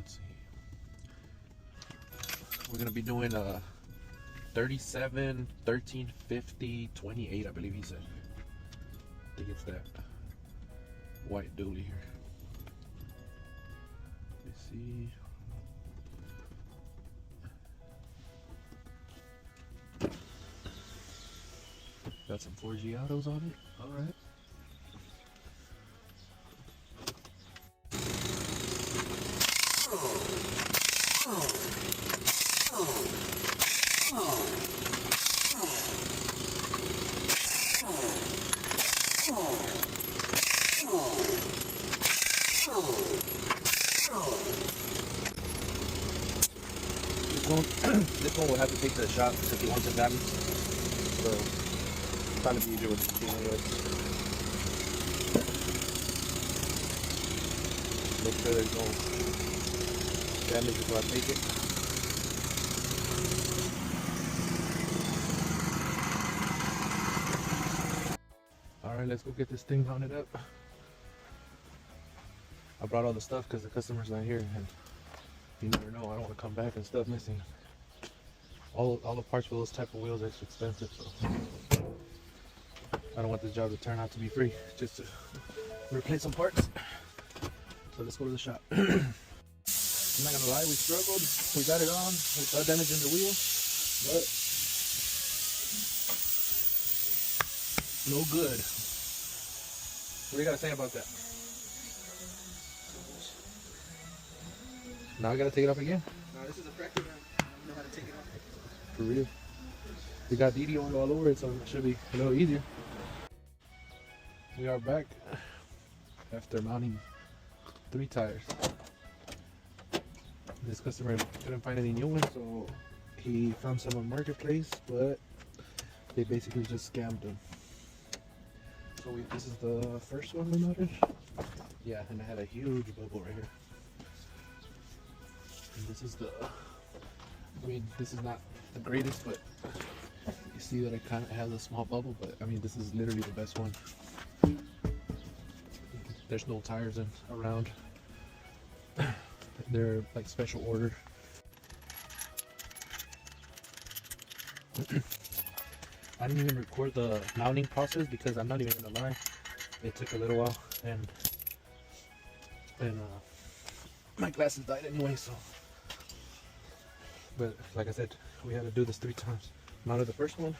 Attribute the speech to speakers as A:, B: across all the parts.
A: let's see. We're gonna be doing a 37, 13, 50, 28, I believe he said. I think it's that white dually here. Let me see. Got some forgiatos on it. All right. This one will have to take the shot if he wants it damaged. So it's probably be easier with the machine anyways. Make sure there's no damage before I take it. Alright, let's go get this thing mounted up. I brought all the stuff because the customer's not here, and you never know, I don't want to come back and stuff missing. All the parts for those type of wheels are expensive, so I don't want this job to turn out to be free, just to replace some parts. So let's go to the shop. I'm not gonna lie, we struggled. We got it on without damaging the wheel, but no good. What do you gotta say about that? Now I gotta take it off again?
B: No, this is a practice run. I don't know how to take it off.
A: For real. We got DD oil all over it, so it should be a little easier. We are back after mounting 3 tires. This customer couldn't find any new ones, so he found some on Marketplace, but they basically just scammed him. So this is the first one we mounted. Yeah, and I had a huge bubble right here. And this is this is not the greatest, but you see that it kind of has a small bubble, but I mean, this is literally the best one. There's no tires around. They're like special ordered. I didn't even record the mounting process because I'm not even gonna lie, it took a little while, and my glasses died anyway, so. But like I said, we had to do this 3 times. Mounted the first one,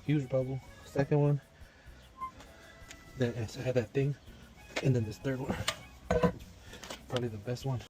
A: huge bubble. Second one, then it had that thing, and then this third one, probably the best one.